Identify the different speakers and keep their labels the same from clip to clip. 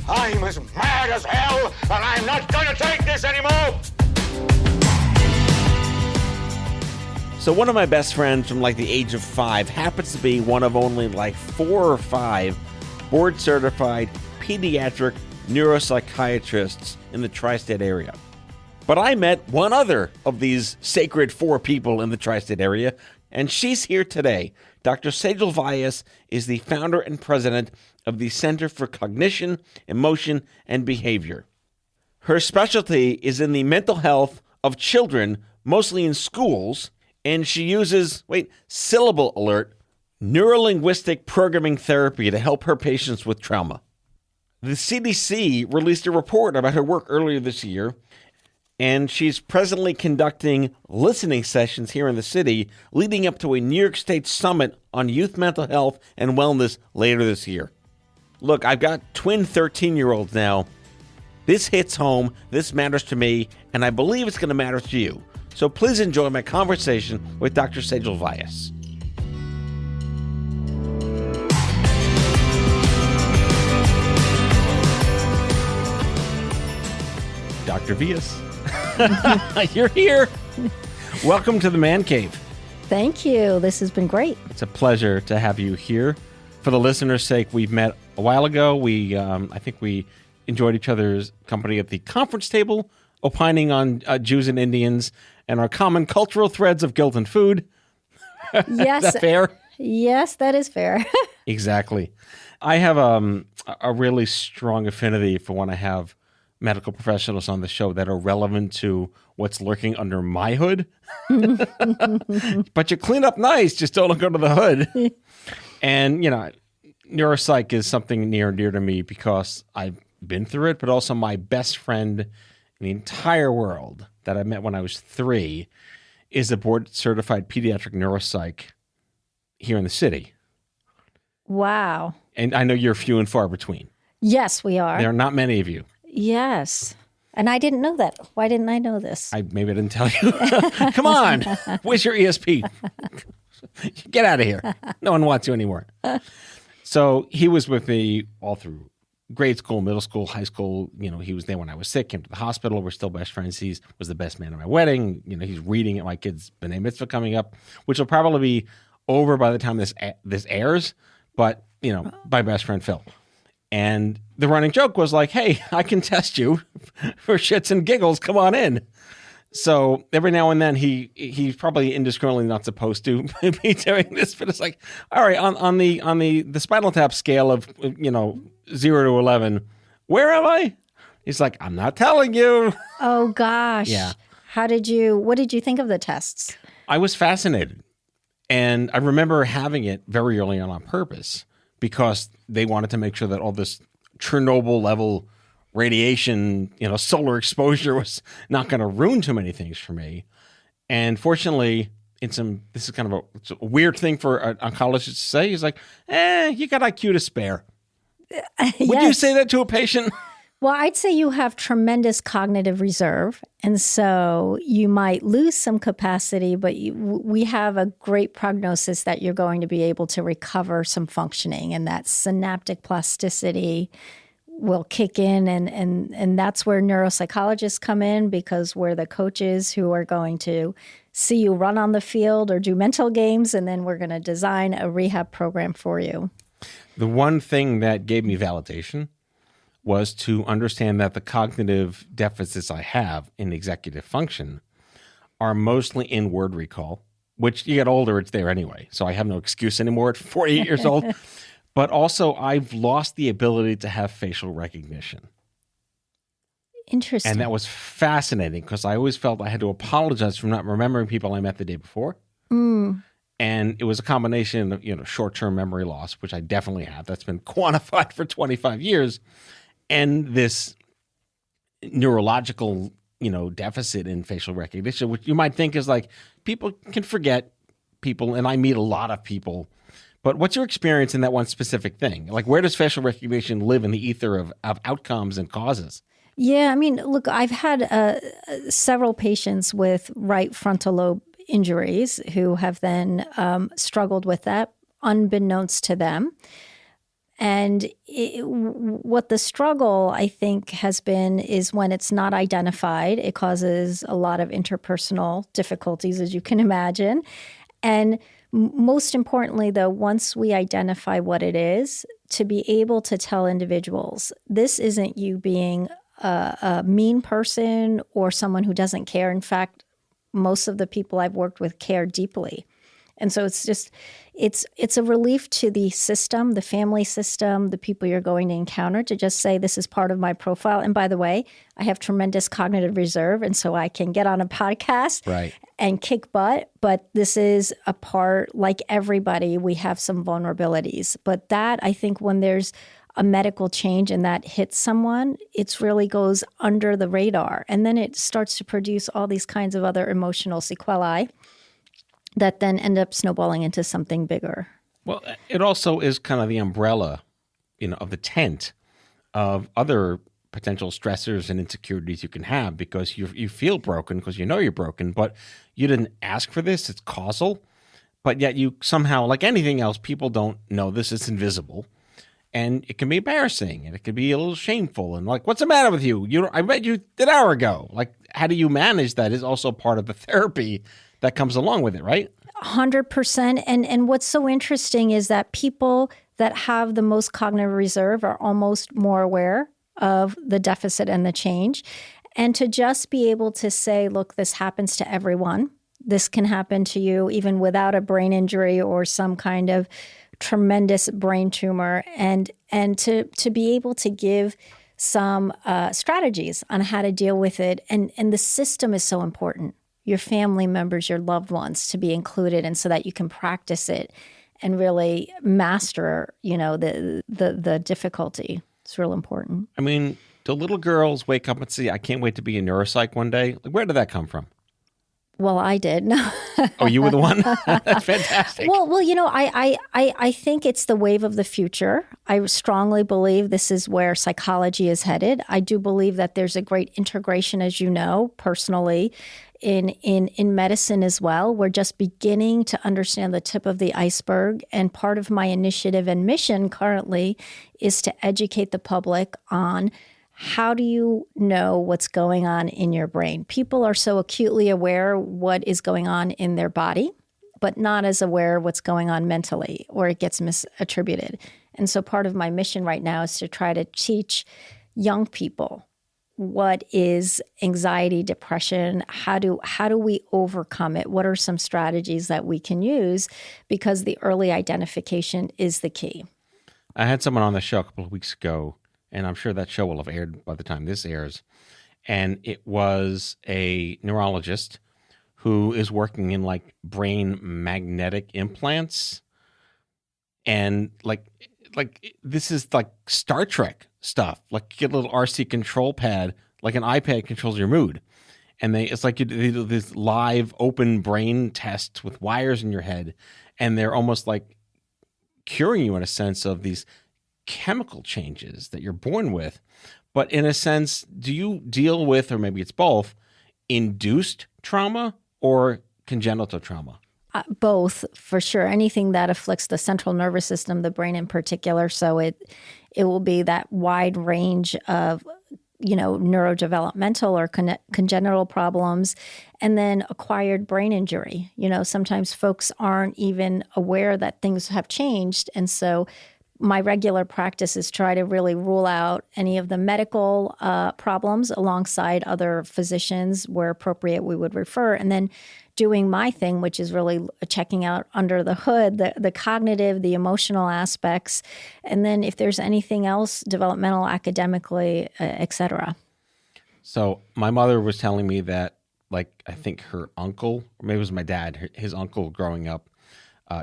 Speaker 1: I'm as mad as hell, and I'm not going to take this anymore!
Speaker 2: So one of my best friends from like the age of 5 happens to be one of only like 4 or 5 board-certified pediatric neuropsychiatrists in the tri-state area. But I met one other of these sacred 4 people in the tri-state area, and she's here today. Dr. Sejal Vyas is the founder and president of the Center for Cognition, Emotion, and Behavior. Her specialty is in the mental health of children, mostly in schools, and she uses, syllable alert, neurolinguistic programming therapy to help her patients with trauma. The CDC released a report about her work earlier this year, and she's presently conducting listening sessions here in the city, leading up to a New York State summit on youth mental health and wellness later this year. Look, I've got twin 13-year-olds now. This hits home, this matters to me, and I believe it's going to matter to you. So please enjoy my conversation with Dr. Sejal Vyas. Dr. Vyas, you're here. Welcome to the Man Cave.
Speaker 3: Thank you. This has been great.
Speaker 2: It's a pleasure to have you here. For the listeners' sake, we've met a while ago. I think we enjoyed each other's company at the conference table, opining on Jews and Indians and our common cultural threads of guilt and food.
Speaker 3: Yes.
Speaker 2: Is that fair?
Speaker 3: Yes, that is fair.
Speaker 2: Exactly. I have a really strong affinity for when I have medical professionals on the show that are relevant to what's lurking under my hood. But you clean up nice, just don't look under the hood. And, neuropsych is something near and dear to me because I've been through it, but also my best friend in the entire world that I met when I was 3 is a board-certified pediatric neuropsych here in the city.
Speaker 3: Wow.
Speaker 2: And I know you're few and far between.
Speaker 3: Yes, we are.
Speaker 2: There are not many of you.
Speaker 3: Yes. And I didn't know that. Why didn't I know this?
Speaker 2: Maybe I didn't tell you. Come on. Where's your ESP? Get out of here. No one wants you anymore. So he was with me all through grade school, middle school, high school. He was there when I was sick, came to the hospital. We're still best friends. He was the best man at my wedding. He's reading at my kid's B'nai Mitzvah coming up, which will probably be over by the time this airs. But, my best friend, Phil. And the running joke was like, hey, I can test you for shits and giggles. Come on in. So every now and then he's probably indiscriminately not supposed to be doing this, but it's like, all right, on the Spinal Tap scale of 0 to 11, where am I? He's like, I'm not telling you.
Speaker 3: Oh gosh.
Speaker 2: Yeah.
Speaker 3: What did you think of the tests?
Speaker 2: I was fascinated, and I remember having it very early on purpose because they wanted to make sure that all this Chernobyl level radiation, solar exposure was not going to ruin too many things for me. And fortunately, this is kind of a weird thing for an oncologist to say. He's like, you got IQ to spare. Would you say that to a patient?
Speaker 3: Well, I'd say you have tremendous cognitive reserve. And so you might lose some capacity, but we have a great prognosis that you're going to be able to recover some functioning, and that synaptic plasticity will kick in, and that's where neuropsychologists come in, because we're the coaches who are going to see you run on the field or do mental games, and then we're going to design a rehab program for you.
Speaker 2: The one thing that gave me validation was to understand that the cognitive deficits I have in executive function are mostly in word recall, which you get older, it's there anyway. So I have no excuse anymore at 48 years old. But also, I've lost the ability to have facial recognition.
Speaker 3: Interesting.
Speaker 2: And that was fascinating because I always felt I had to apologize for not remembering people I met the day before. And it was a combination of, short-term memory loss, which I definitely have. That's been quantified for 25 years. And this neurological, deficit in facial recognition, which you might think is like people can forget people, and I meet a lot of people. But what's your experience in that one specific thing? Like, where does facial recognition live in the ether of outcomes and causes?
Speaker 3: Yeah, look, I've had several patients with right frontal lobe injuries who have then struggled with that unbeknownst to them. And what the struggle, I think, has been is when it's not identified, it causes a lot of interpersonal difficulties, as you can imagine. And most importantly, though, once we identify what it is, to be able to tell individuals, this isn't you being a mean person or someone who doesn't care. In fact, most of the people I've worked with care deeply. And so it's a relief to the system, the family system, the people you're going to encounter to just say, this is part of my profile. And by the way, I have tremendous cognitive reserve. And so I can get on a podcast and kick butt. But this is a part, like everybody, we have some vulnerabilities. But that, I think, when there's a medical change and that hits someone, it really goes under the radar. And then it starts to produce all these kinds of other emotional sequelae that then end up snowballing into something bigger.
Speaker 2: Well, it also is kind of the umbrella, of the tent of other potential stressors and insecurities you can have, because you feel broken because you know you're broken, but you didn't ask for this. It's causal. But yet you somehow, like anything else, people don't know this. It's invisible. And it can be embarrassing, and it can be a little shameful. And like, what's the matter with you? I read you an hour ago. Like, how do you manage that is also part of the therapy that comes along with it, right?
Speaker 3: 100%. And what's so interesting is that people that have the most cognitive reserve are almost more aware of the deficit and the change. And to just be able to say, look, this happens to everyone. This can happen to you even without a brain injury or some kind of tremendous brain tumor. And to be able to give some strategies on how to deal with it. And the system is so important. Your family members, your loved ones, to be included, and so that you can practice it and really master, the difficulty. It's real important.
Speaker 2: I mean, do little girls wake up and say, I can't wait to be a neuropsych one day? Like, where did that come from?
Speaker 3: Well, I did. No.
Speaker 2: Oh, you were the one? That's fantastic.
Speaker 3: Well, I think it's the wave of the future. I strongly believe this is where psychology is headed. I do believe that there's a great integration, as you know, personally, in medicine as well. We're just beginning to understand the tip of the iceberg. And part of my initiative and mission currently is to educate the public on how do you know what's going on in your brain. People are so acutely aware what is going on in their body, but not as aware of what's going on mentally, or it gets misattributed. And so part of my mission right now is to try to teach young people what is anxiety, depression, how do we overcome it? What are some strategies that we can use? Because the early identification is the key.
Speaker 2: I had someone on the show a couple of weeks ago, and I'm sure that show will have aired by the time this airs. And it was a neurologist who is working in like brain magnetic implants. And like this is like Star Trek stuff. Like you get a little RC control pad, like an iPad controls your mood. And it's like they do this live open brain test with wires in your head. And they're almost like curing you in a sense of these chemical changes that you're born with. But in a sense, do you deal with, or maybe it's both, induced trauma or congenital trauma?
Speaker 3: Both, for sure. Anything that afflicts the central nervous system, the brain in particular. So it will be that wide range of, neurodevelopmental or congenital problems, and then acquired brain injury. Sometimes folks aren't even aware that things have changed. And so my regular practice is try to really rule out any of the medical problems alongside other physicians. Where appropriate, we would refer. And then doing my thing, which is really checking out under the hood, the cognitive, the emotional aspects. And then if there's anything else, developmental, academically, et cetera.
Speaker 2: So my mother was telling me that, like, I think her uncle, or maybe it was my dad, his uncle growing up,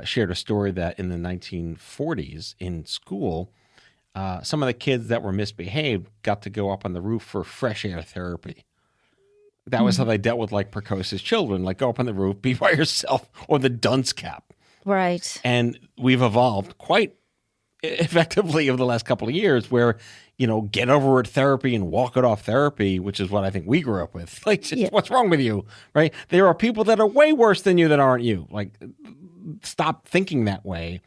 Speaker 2: shared a story that in the 1940s in school, some of the kids that were misbehaved got to go up on the roof for fresh air therapy. That was how they dealt with like precocious children, like go up on the roof, be by yourself, or the dunce cap.
Speaker 3: Right.
Speaker 2: And we've evolved quite effectively over the last couple of years where, get over it therapy and walk it off therapy, which is what I think we grew up with. Like, what's wrong with you, right? There are people that are way worse than you that aren't you. Like, stop thinking that way.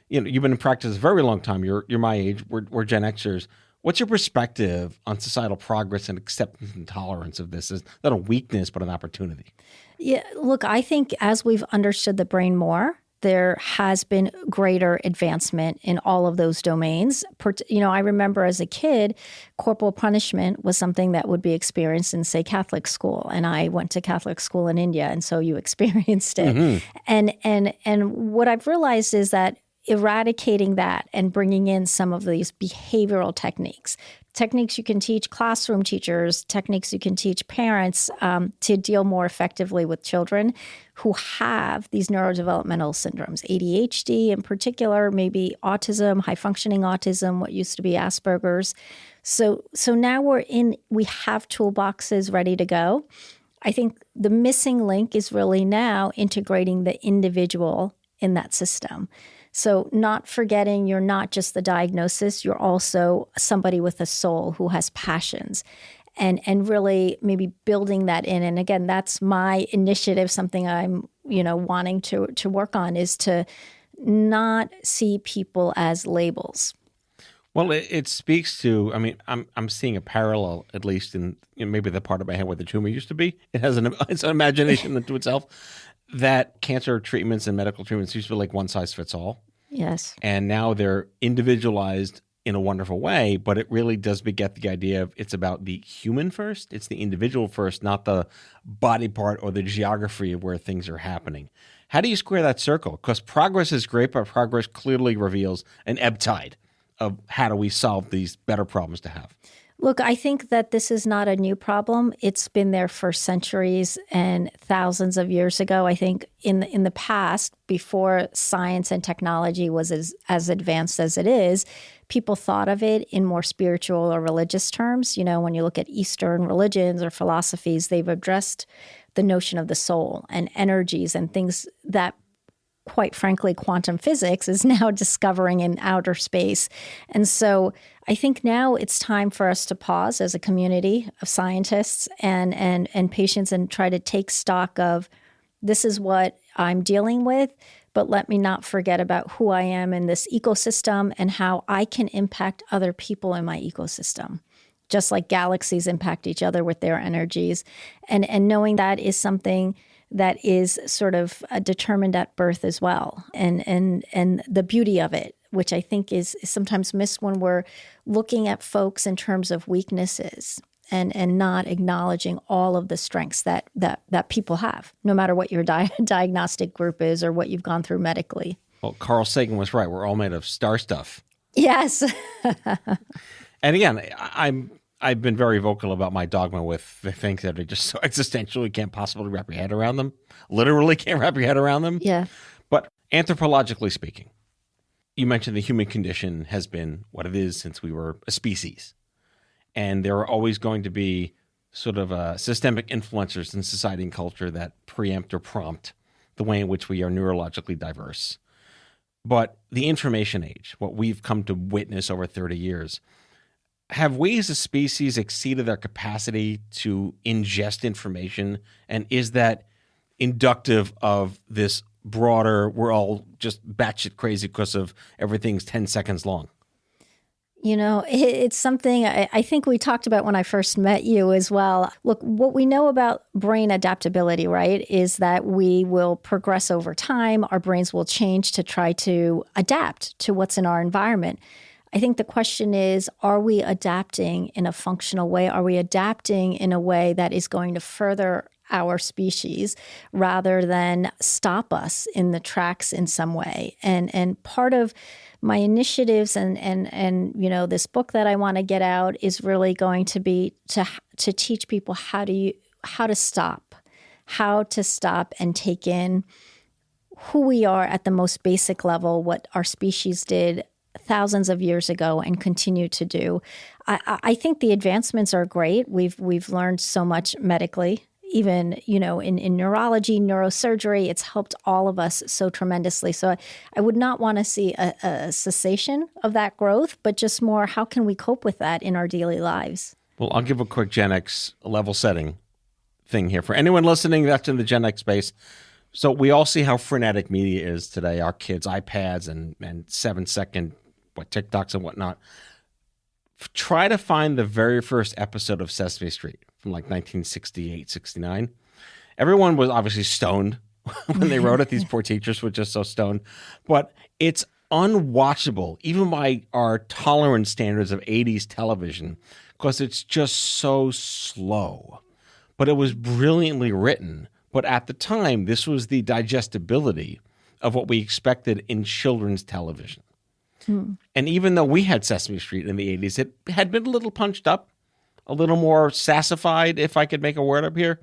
Speaker 2: You've been in practice a very long time. You're my age. We're Gen Xers. What's your perspective on societal progress and acceptance and tolerance of this? Is not a weakness, but an opportunity?
Speaker 3: Yeah, look, I think as we've understood the brain more, there has been greater advancement in all of those domains. I remember as a kid, corporal punishment was something that would be experienced in, say, Catholic school. And I went to Catholic school in India, and so you experienced it. Mm-hmm. And what I've realized is that eradicating that and bringing in some of these behavioral techniques you can teach classroom teachers, techniques you can teach parents to deal more effectively with children who have these neurodevelopmental syndromes, ADHD in particular, maybe autism, high-functioning autism, what used to be Asperger's. So now we have toolboxes ready to go. I think the missing link is really now integrating the individual in that system. So not forgetting you're not just the diagnosis, you're also somebody with a soul who has passions and really maybe building that in. And again, that's my initiative, something I'm, wanting to work on is to not see people as labels.
Speaker 2: Well, it speaks to, I'm seeing a parallel, at least in maybe the part of my head where the tumor used to be. It has it's an imagination unto itself. That cancer treatments and medical treatments used to be like one size fits all.
Speaker 3: Yes.
Speaker 2: And now they're individualized in a wonderful way, but it really does beget the idea of it's about the human first. It's the individual first, not the body part or the geography of where things are happening. How do you square that circle? Because progress is great, but progress clearly reveals an ebb tide of how do we solve these better problems to have.
Speaker 3: Look, I think that this is not a new problem. It's been there for centuries and thousands of years ago. I think in the past, before science and technology was as advanced as it is, people thought of it in more spiritual or religious terms. When you look at Eastern religions or philosophies, they've addressed the notion of the soul and energies and things that, quite frankly, quantum physics is now discovering in outer space. And so I think now it's time for us to pause as a community of scientists and patients and try to take stock of this is what I'm dealing with, but let me not forget about who I am in this ecosystem and how I can impact other people in my ecosystem, just like galaxies impact each other with their energies. And knowing that is something that is sort of determined at birth as well. And the beauty of it, which I think is sometimes missed when we're looking at folks in terms of weaknesses and not acknowledging all of the strengths that people have, no matter what your diagnostic group is or what you've gone through medically.
Speaker 2: Well, Carl Sagan was right. We're all made of star stuff.
Speaker 3: Yes.
Speaker 2: And again, I've been very vocal about my dogma with the things that are just so existential you can't possibly wrap your head around them. Literally can't wrap your head around them.
Speaker 3: Yeah.
Speaker 2: But anthropologically speaking, you mentioned the human condition has been what it is since we were a species. And there are always going to be sort of systemic influencers in society and culture that preempt or prompt the way in which we are neurologically diverse. But the information age, what we've come to witness over 30 years, have we as a species exceeded our capacity to ingest information? And is that inductive of this broader, we're all just batshit crazy because of everything's 10 seconds long?
Speaker 3: It's something I think we talked about when I first met you as well. Look, what we know about brain adaptability, right, is that we will progress over time. Our brains will change to try to adapt to what's in our environment. I think the question is, are we adapting in a functional way? Are we adapting in a way that is going to further our species rather than stop us in the tracks in some way? And part of my initiatives and this book that I want to get out is really going to be to teach people how to stop and take in who we are at the most basic level, what our species did thousands of years ago and continue to do. I think the advancements are great. We've learned so much medically. even, in neurology, neurosurgery. It's helped all of us so tremendously. So I would not want to see a cessation of that growth, but just more, how can we cope with that in our daily lives?
Speaker 2: Well, I'll give a quick Gen X level setting thing here for anyone listening that's in the Gen X space. So we all see how frenetic media is today. Our kids, iPads and 7-second TikToks and whatnot. Try to find the very first episode of Sesame Street from like 1968, 69. Everyone was obviously stoned when they wrote it. These poor teachers were just so stoned. But it's unwatchable, even by our tolerance standards of 80s television, because it's just so slow. But it was brilliantly written. But at the time, this was the digestibility of what we expected in children's television. And even though we had Sesame Street in the 80s, it had been a little punched up, a little more sassified, if I could make a word up here.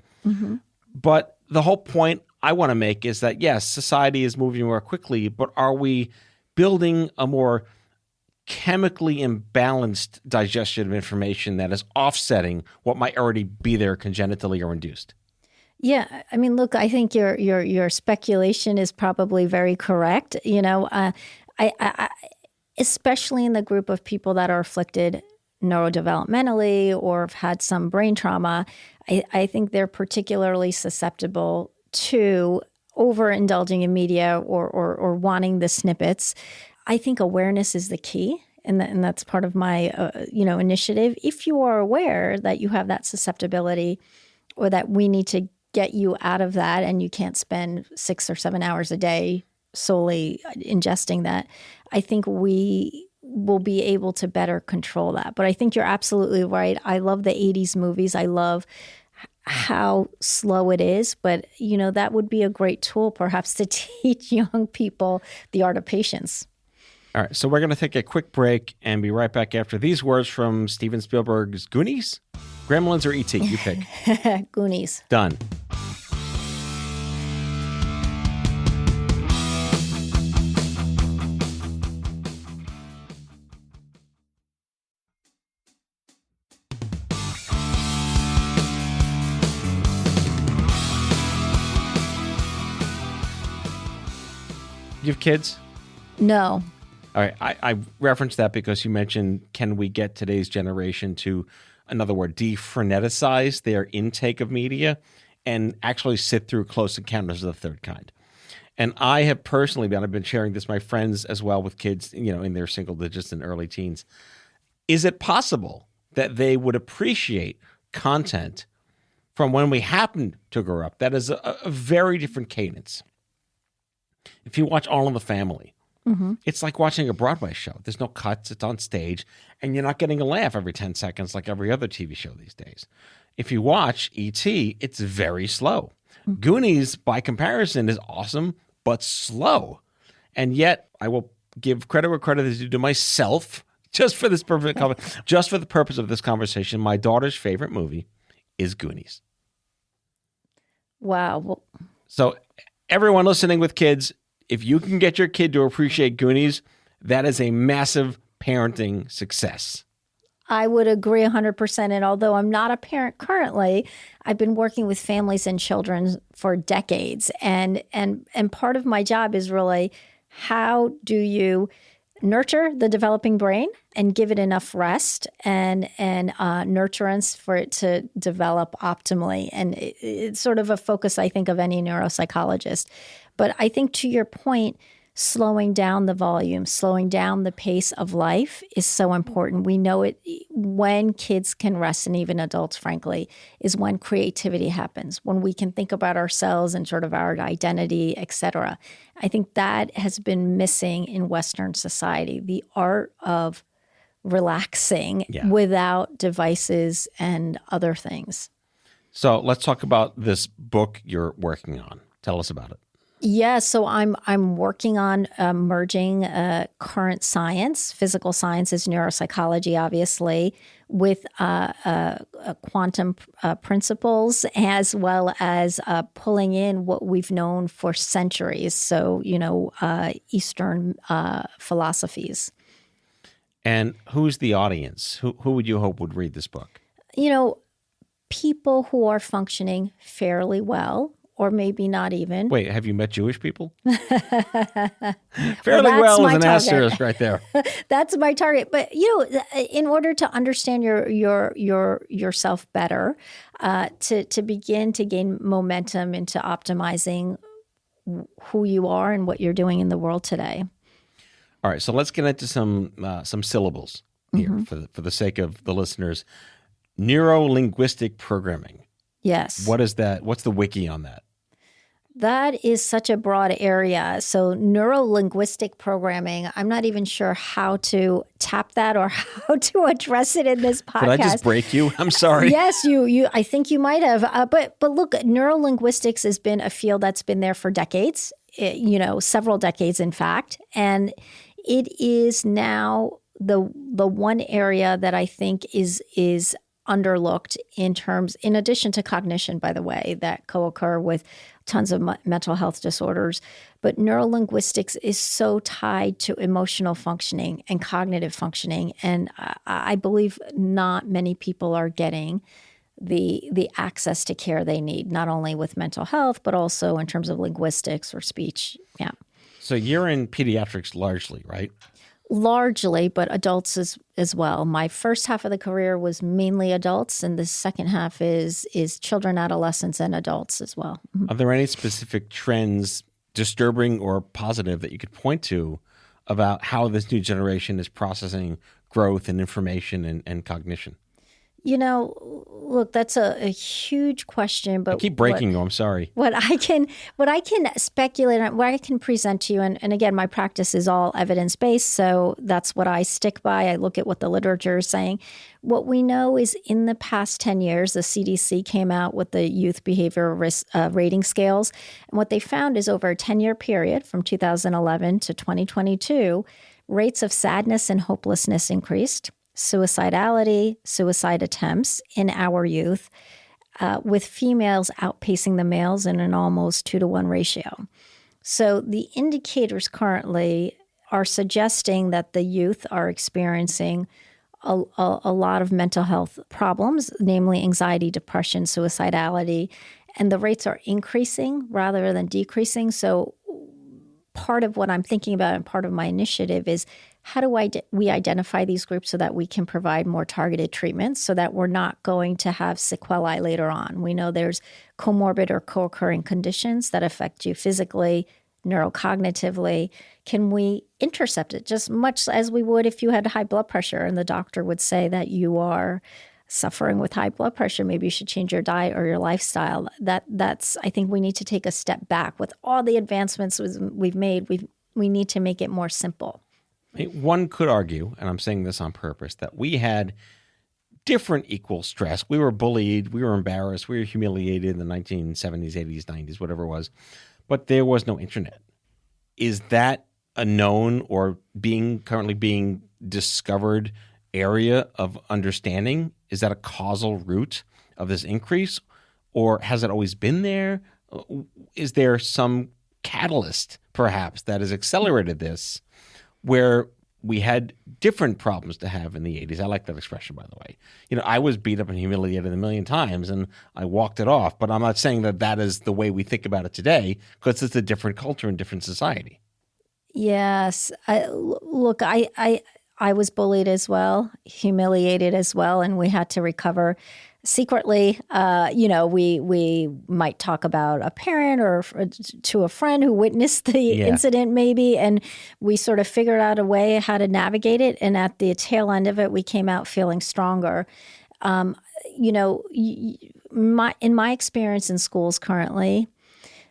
Speaker 2: But the whole point I want to make is that, yes, society is moving more quickly, but are we building a more chemically imbalanced digestion of information that is offsetting what might already be there congenitally or induced?
Speaker 3: Yeah, I mean, look, I think your speculation is probably very correct. I especially in the group of people that are afflicted neurodevelopmentally or have had some brain trauma, I think they're particularly susceptible to overindulging in media or wanting the snippets. I think awareness is the key. And that's part of my, initiative. If you are aware that you have that susceptibility or that we need to get you out of that and you can't spend 6 or 7 hours a day solely ingesting that, I think we will be able to better control that. But I think you're absolutely right. I love the 80s movies. I love how slow it is. But, that would be a great tool perhaps to teach young people the art of patience.
Speaker 2: All right, so we're going to take a quick break and be right back after these words from Steven Spielberg's Goonies. Gremlins or E.T.? You pick.
Speaker 3: Goonies.
Speaker 2: Done. You have kids?
Speaker 3: No.
Speaker 2: All right. I referenced that because you mentioned, can we get today's generation to, another word, de-freneticize their intake of media and actually sit through Close Encounters of the Third Kind? And I have personally been, I've been sharing this with my friends as well with kids, in their single digits and early teens. Is it possible that they would appreciate content from when we happened to grow up that is a very different cadence? If you watch All in the Family, it's like watching a Broadway show. There's no cuts. It's on stage. And you're not getting a laugh every 10 seconds like every other TV show these days. If you watch E.T., it's very slow. Goonies, by comparison, is awesome, but slow. And yet, I will give credit where credit is due to myself, just for the purpose of this conversation. My daughter's favorite movie is Goonies.
Speaker 3: Wow. Well,
Speaker 2: so everyone listening with kids, if you can get your kid to appreciate Goonies, that is a massive parenting success.
Speaker 3: I would agree 100%. And although I'm not a parent currently, I've been working with families and children for decades. And part of my job is really, how do you nurture the developing brain and give it enough rest and nurturance for it to develop optimally? And it's sort of a focus, I think, of any neuropsychologist. But I think, to your point, slowing down the volume, slowing down the pace of life is so important. We know it when kids can rest, and even adults, frankly, is when creativity happens, when we can think about ourselves and sort of our identity, et cetera. I think that has been missing in Western society, the art of relaxing without devices and other things.
Speaker 2: So let's talk about this book you're working on. Tell us about it.
Speaker 3: Yeah, so I'm working on merging current science, physical sciences, neuropsychology, obviously, with quantum principles, as well as pulling in what we've known for centuries. So, Eastern philosophies.
Speaker 2: And who's the audience? Who would you hope would read this book?
Speaker 3: people who are functioning fairly well, or maybe not even.
Speaker 2: Wait, have you met Jewish people?
Speaker 3: Well,
Speaker 2: Fairly
Speaker 3: that's
Speaker 2: well
Speaker 3: my
Speaker 2: is an
Speaker 3: target.
Speaker 2: asterisk right there.
Speaker 3: That's my target. But in order to understand yourself better, to begin to gain momentum into optimizing who you are and what you're doing in the world today.
Speaker 2: All right, so let's get into some syllables here for the sake of the listeners. Neuro-linguistic programming.
Speaker 3: Yes.
Speaker 2: What is that? What's the wiki on that?
Speaker 3: That is such a broad area. So neuro-linguistic programming, I'm not even sure how to tap that or how to address it in this podcast.
Speaker 2: Did I just break you? I'm sorry.
Speaker 3: Yes, you. I think you might have. But look, neurolinguistics has been a field that's been there for decades. Several decades, in fact, and it is now the one area that I think is underlooked in addition to cognition, by the way, that co-occur with tons of mental health disorders. But neurolinguistics is so tied to emotional functioning and cognitive functioning. And I believe not many people are getting the access to care they need, not only with mental health, but also in terms of linguistics or speech. Yeah.
Speaker 2: So you're in pediatrics largely, right?
Speaker 3: Largely, but adults as well. My first half of the career was mainly adults, and the second half is children, adolescents, and adults as well.
Speaker 2: Are there any specific trends, disturbing or positive, that you could point to about how this new generation is processing growth and information and cognition?
Speaker 3: Look, that's a huge question, but
Speaker 2: I keep breaking you. I'm sorry.
Speaker 3: What I can speculate on, what I can present to you, and again, my practice is all evidence-based, so that's what I stick by. I look at what the literature is saying. What we know is in the past 10 years, the CDC came out with the youth behavior risk rating scales, and what they found is over a 10-year period from 2011 to 2022, rates of sadness and hopelessness increased. Suicidality, suicide attempts in our youth, with females outpacing the males in an almost 2-to-1 ratio. So the indicators currently are suggesting that the youth are experiencing a lot of mental health problems, namely anxiety, depression, suicidality, and the rates are increasing rather than decreasing. So part of what I'm thinking about and part of my initiative is how do we identify these groups so that we can provide more targeted treatments so that we're not going to have sequelae later on. We know there's comorbid or co-occurring conditions that affect you physically, neurocognitively. Can we intercept it just much as we would if you had high blood pressure and the doctor would say that you are suffering with high blood pressure, maybe you should change your diet or your lifestyle. That's I think we need to take a step back. With all the advancements we've made, we need to make it more simple.
Speaker 2: One could argue, and I'm saying this on purpose, that we had different equal stress. We were bullied, we were embarrassed, we were humiliated in the 1970s, 80s, 90s, whatever it was, but there was no internet. Is that a known or currently being discovered area of understanding? Is that a causal root of this increase, or has it always been there? Is there some catalyst, perhaps, that has accelerated this, where we had different problems to have in the 80s? I like that expression, by the way. I was beat up and humiliated a million times, and I walked it off. But I'm not saying that is the way we think about it today, because it's a different culture and different society.
Speaker 3: Yes. I was bullied as well, humiliated as well, and we had to recover secretly. We might talk about a parent or to a friend who witnessed the incident maybe, and we sort of figured out a way how to navigate it. And at the tail end of it, we came out feeling stronger. In my experience in schools currently,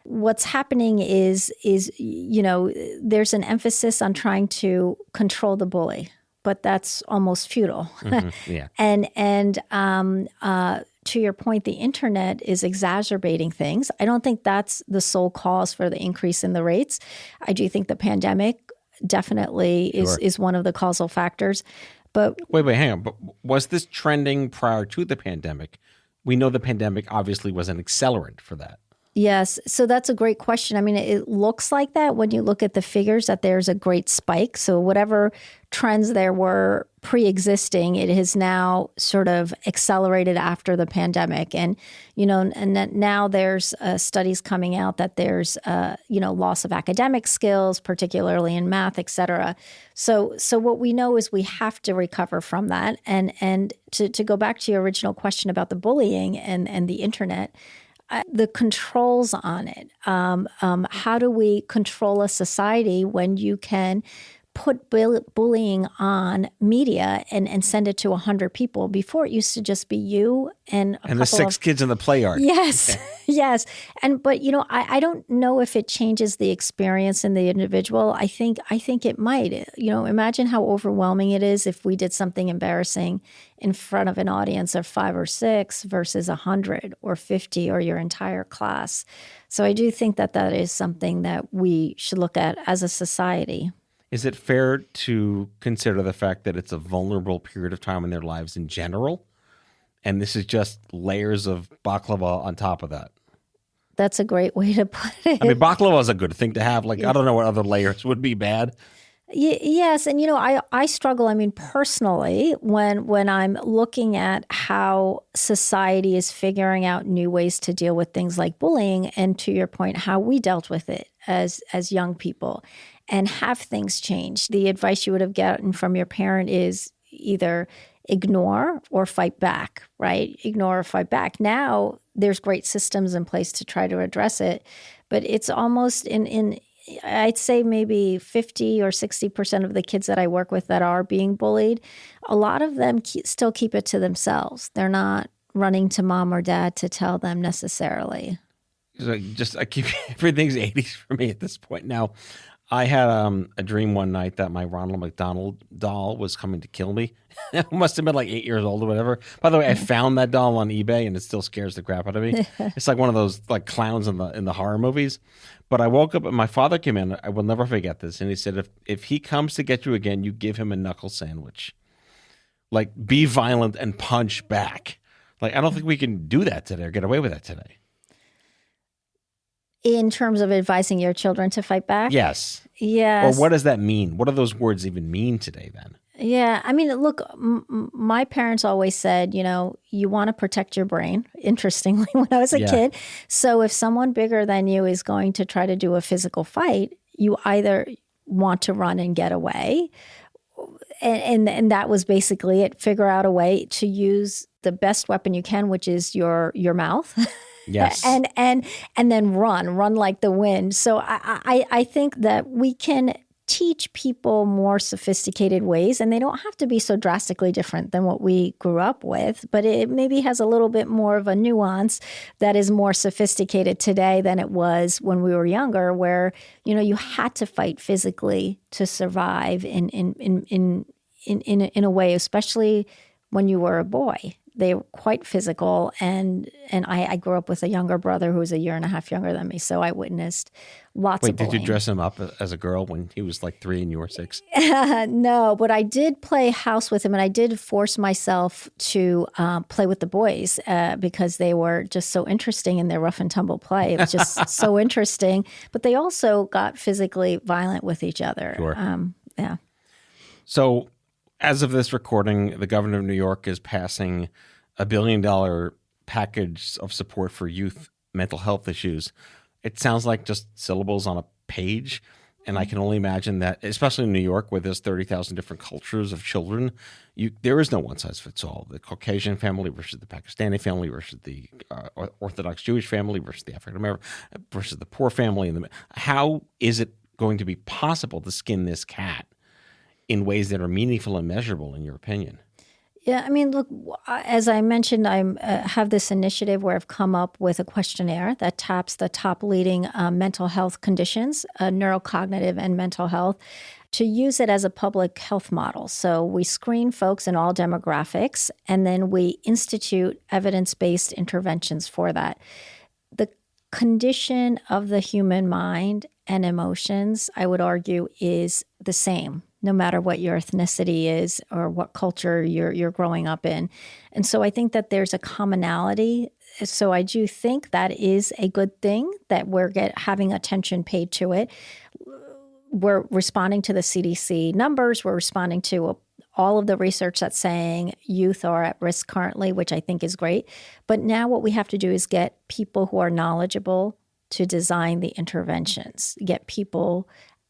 Speaker 3: what's happening is there's an emphasis on trying to control the bully, but that's almost futile.
Speaker 2: Mm-hmm. Yeah.
Speaker 3: And to your point, the internet is exacerbating things. I don't think that's the sole cause for the increase in the rates. I do think the pandemic definitely is one of the causal factors. But
Speaker 2: wait, hang on. But was this trending prior to the pandemic? We know the pandemic obviously was an accelerant for that.
Speaker 3: Yes. So that's a great question. I mean, it looks like that when you look at the figures, that there's a great spike. So whatever trends there were pre-existing. It has now sort of accelerated after the pandemic. And, now there's studies coming out that there's, loss of academic skills, particularly in math, et cetera. So what we know is we have to recover from that. And to go back to your original question about the bullying and the internet, the controls on it. How do we control a society when you can put bullying on media and send it to 100 people? Before, it used to just be you and
Speaker 2: the 6 kids in the play yard.
Speaker 3: Yes, yes. But I don't know if it changes the experience in the individual. I think it might. Imagine how overwhelming it is if we did something embarrassing in front of an audience of 5 or 6 versus 100 or 50 or your entire class. So I do think that is something that we should look at as a society.
Speaker 2: Is it fair to consider the fact that it's a vulnerable period of time in their lives in general? And this is just layers of baklava on top of that?
Speaker 3: That's a great way to put it.
Speaker 2: I mean, baklava is a good thing to have. I don't know what other layers would be bad.
Speaker 3: Yes. And, I struggle, personally, when I'm looking at how society is figuring out new ways to deal with things like bullying, and to your point, how we dealt with it as young people. And have things changed? The advice you would have gotten from your parent is either ignore or fight back, right? Ignore or fight back. Now there's great systems in place to try to address it, but it's almost in I'd say maybe 50 or 60% of the kids that I work with that are being bullied, a lot of them still keep it to themselves. They're not running to mom or dad to tell them necessarily.
Speaker 2: I keep everything's 80s for me at this point now. I had a dream one night that my Ronald McDonald doll was coming to kill me. I must have been like 8 years old or whatever. By the way, I found that doll on eBay, and it still scares the crap out of me. It's like one of those like clowns in the horror movies. But I woke up and my father came in. I will never forget this. And he said, if he comes to get you again, you give him a knuckle sandwich. Like, be violent and punch back. Like, I don't think we can do that today or get away with that today.
Speaker 3: In terms of advising your children to fight back?
Speaker 2: Yes.
Speaker 3: Yes.
Speaker 2: Or what does that mean? What do those words even mean today then?
Speaker 3: Yeah. Look, my parents always said, you want to protect your brain, interestingly, when I was a kid. So if someone bigger than you is going to try to do a physical fight, you either want to run and get away. And that was basically it. Figure out a way to use the best weapon you can, which is your mouth.
Speaker 2: Yes.
Speaker 3: And then run like the wind. So I think that we can teach people more sophisticated ways, and they don't have to be so drastically different than what we grew up with, but it maybe has a little bit more of a nuance that is more sophisticated today than it was when we were younger, where, you had to fight physically to survive in a way, especially when you were a boy. They were quite physical, and I grew up with a younger brother who was a year and a half younger than me, so I witnessed lots of bullying.
Speaker 2: Did you dress him up as a girl when he was like 3 and you were 6?
Speaker 3: No, but I did play house with him, and I did force myself to play with the boys because they were just so interesting in their rough and tumble play. It was just so interesting, but they also got physically violent with each other.
Speaker 2: Sure.
Speaker 3: Yeah.
Speaker 2: So, as of this recording, the governor of New York is passing $1 billion package of support for youth mental health issues. It sounds like just syllables on a page. And I can only imagine that, especially in New York, where there's 30,000 different cultures of children, there is no one size fits all. The Caucasian family versus the Pakistani family versus the Orthodox Jewish family versus the African American versus the poor family. How is it going to be possible to skin this cat in ways that are meaningful and measurable, in your opinion?
Speaker 3: Yeah, look, as I mentioned, I have this initiative where I've come up with a questionnaire that taps the top leading mental health conditions, neurocognitive and mental health, to use it as a public health model. So we screen folks in all demographics, and then we institute evidence-based interventions for that. The condition of the human mind and emotions, I would argue, is the same, no matter what your ethnicity is or what culture you're growing up in. And so I think that there's a commonality. So I do think that is a good thing, that we're having attention paid to it. We're responding to the CDC numbers. We're responding to all of the research that's saying youth are at risk currently, which I think is great. But now what we have to do is get people who are knowledgeable to design the interventions, get people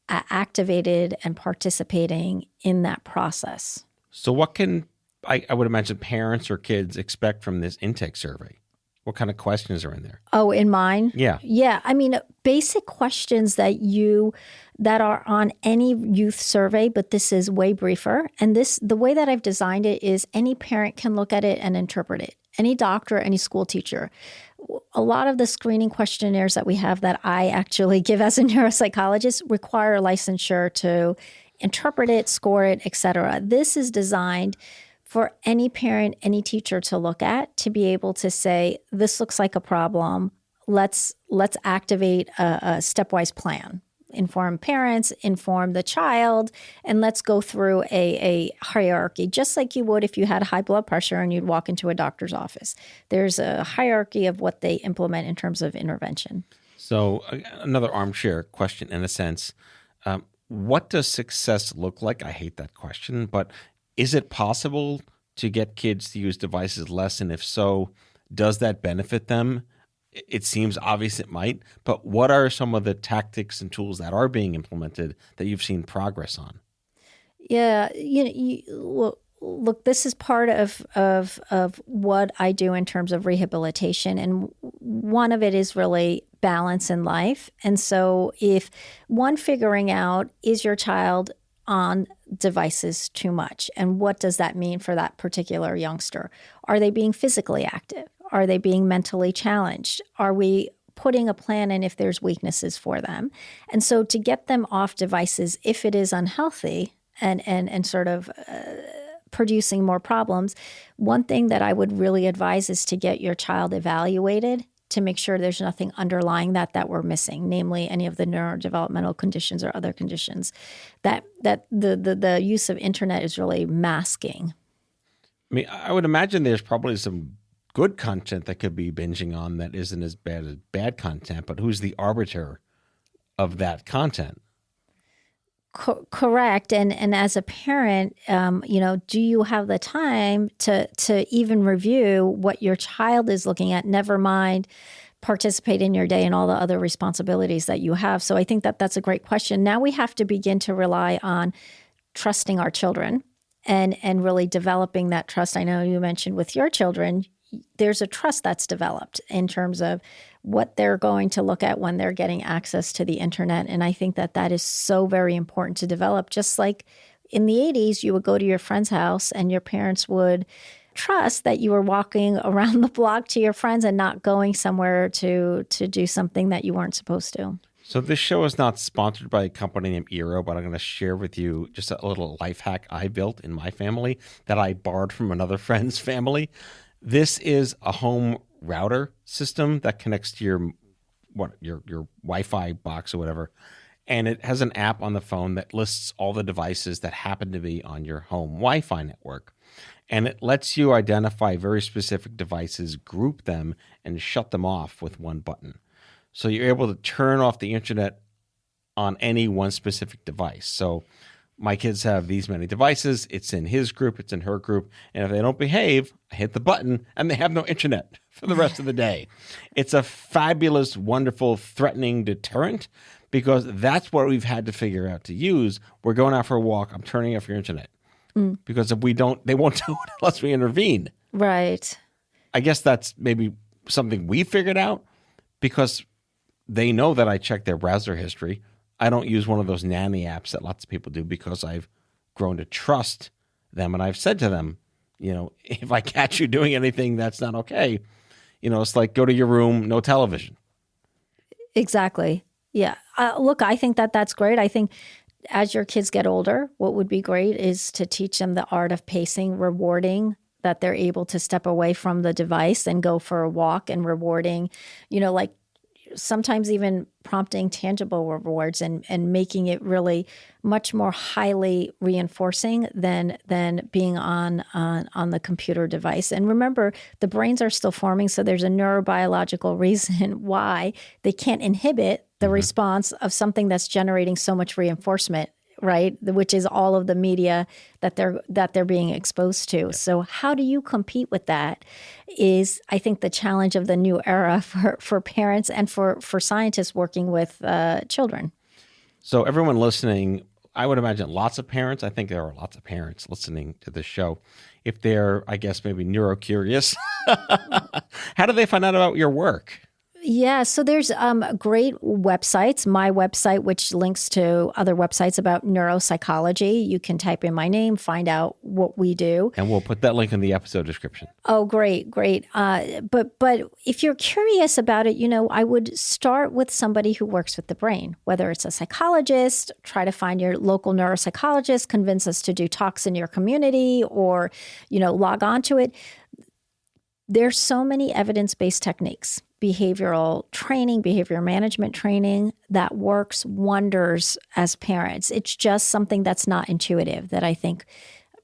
Speaker 3: activated and participating in that process.
Speaker 2: So what can, I would imagine, parents or kids expect from this intake survey? What kind of questions are in there?
Speaker 3: Oh, in mine?
Speaker 2: Yeah.
Speaker 3: Yeah. I mean, basic questions that are on any youth survey, but this is way briefer. And the way that I've designed it is any parent can look at it and interpret it. Any doctor, any school teacher. A lot of the screening questionnaires that we have that I actually give as a neuropsychologist require licensure to interpret it, score it, et cetera. This is designed for any parent, any teacher to look at, to be able to say, this looks like a problem. Let's activate a stepwise plan. Inform parents, inform the child, and let's go through a hierarchy, just like you would if you had high blood pressure and you'd walk into a doctor's office. There's a hierarchy of what they implement in terms of intervention.
Speaker 2: So another armchair question in a sense. What does success look like? I hate that question, but is it possible to get kids to use devices less? And if so, does that benefit them? It seems obvious it might, but what are some of the tactics and tools that are being implemented that you've seen progress on?
Speaker 3: Yeah, look, this is part of what I do in terms of rehabilitation, and one of it is really balance in life. And so if figuring out, is your child on devices too much? And what does that mean for that particular youngster? Are they being physically active? Are they being mentally challenged? Are we putting a plan in if there's weaknesses for them? And so to get them off devices, if it is unhealthy and sort of producing more problems, one thing that I would really advise is to get your child evaluated to make sure there's nothing underlying that we're missing, namely any of the neurodevelopmental conditions or other conditions that the use of internet is really masking.
Speaker 2: I mean, I would imagine there's probably some good content that could be binging on that isn't as bad content, but who's the arbiter of that content?
Speaker 3: Correct. And as a parent, do you have the time to even review what your child is looking at, never mind participate in your day and all the other responsibilities that you have? So I think that's a great question. Now we have to begin to rely on trusting our children and really developing that trust. I know you mentioned with your children, there's a trust that's developed in terms of what they're going to look at when they're getting access to the internet. And I think that is so very important to develop. Just like in the 80s, you would go to your friend's house and your parents would trust that you were walking around the block to your friends and not going somewhere to do something that you weren't supposed to.
Speaker 2: So this show is not sponsored by a company named Eero, but I'm going to share with you just a little life hack I built in my family that I borrowed from another friend's family. This is a home router system that connects to your Wi-Fi box or whatever, and it has an app on the phone that lists all the devices that happen to be on your home Wi-Fi network, and it lets you identify very specific devices, group them, and shut them off with one button. So you're able to turn off the internet on any one specific device. So my kids have these many devices. It's in his group. It's in her group. And if they don't behave, I hit the button and they have no internet for the rest of the day. It's a fabulous, wonderful, threatening deterrent because that's what we've had to figure out to use. We're going out for a walk. I'm turning off your internet. Because if we don't, they won't do it unless we intervene.
Speaker 3: Right.
Speaker 2: I guess that's maybe something we figured out because they know that I check their browser history. I don't use one of those nanny apps that lots of people do because I've grown to trust them. And I've said to them, if I catch you doing anything that's not okay, it's like go to your room, no television.
Speaker 3: Exactly. Yeah. Look, I think that's great. I think as your kids get older, what would be great is to teach them the art of pacing, rewarding that they're able to step away from the device and go for a walk, and rewarding, like sometimes even prompting tangible rewards and making it really much more highly reinforcing than being on the computer device. And remember, the brains are still forming, so there's a neurobiological reason why they can't inhibit the response of something that's generating so much reinforcement right? Which is all of the media that they're being exposed to. So how do you compete with that is, I think, the challenge of the new era for parents and for scientists working with children.
Speaker 2: So everyone listening, I would imagine lots of parents, I think there are lots of parents listening to this show. If they're, I guess, maybe neurocurious, how do they find out about your work?
Speaker 3: Yeah, so there's great websites. My website, which links to other websites about neuropsychology. You can type in my name, find out what we do.
Speaker 2: And we'll put that link in the episode description.
Speaker 3: Oh, great. But if you're curious about it, I would start with somebody who works with the brain, whether it's a psychologist, try to find your local neuropsychologist, convince us to do talks in your community, or, log on to it. There's so many evidence-based techniques, behavioral training, behavior management training that works wonders as parents. It's just something that's not intuitive that I think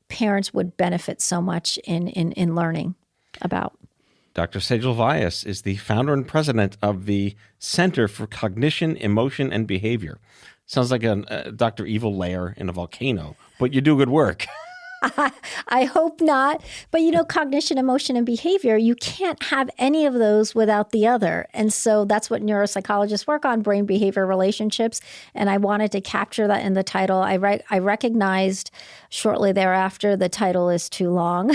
Speaker 3: parents would benefit so much in learning about.
Speaker 2: Dr. Sejal Vyas is the founder and president of the Center for Cognition, Emotion, and Behavior. Sounds like a Dr. Evil lair in a volcano, but you do good work.
Speaker 3: I hope not. But, cognition, emotion, and behavior, you can't have any of those without the other. And so that's what neuropsychologists work on, brain behavior relationships. And I wanted to capture that in the title. I recognized shortly thereafter the title is too long.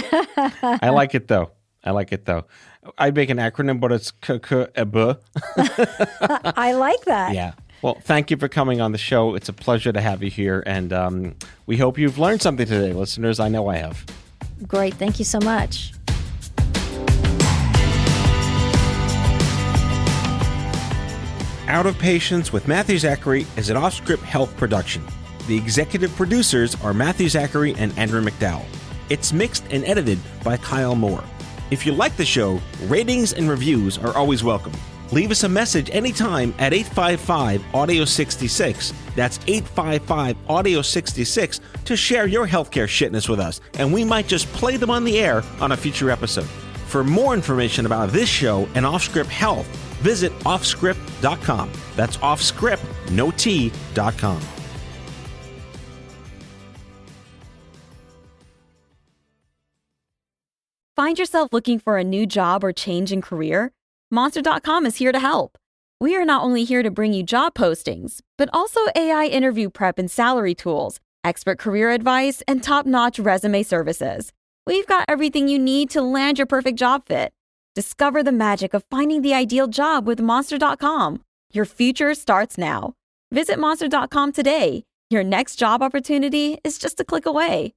Speaker 2: I like it, though. I'd make an acronym, but it's KKEB.
Speaker 3: I like that.
Speaker 2: Yeah. Well, thank you for coming on the show. It's a pleasure to have you here. And we hope you've learned something today, listeners. I know I have.
Speaker 3: Great. Thank you so much.
Speaker 2: Out of Patience with Matthew Zachary is an Off-Script Health production. The executive producers are Matthew Zachary and Andrew McDowell. It's mixed and edited by Kyle Moore. If you like the show, ratings and reviews are always welcome. Leave us a message anytime at 855-AUDIO-66. That's 855-AUDIO-66 to share your healthcare shitness with us, and we might just play them on the air on a future episode. For more information about this show and Off-Script Health, visit offscript.com. That's offscript, no T.com.
Speaker 4: Find yourself looking for a new job or change in career? Monster.com is here to help. We are not only here to bring you job postings, but also AI interview prep and salary tools, expert career advice, and top-notch resume services. We've got everything you need to land your perfect job fit. Discover the magic of finding the ideal job with Monster.com. Your future starts now. Visit Monster.com today. Your next job opportunity is just a click away.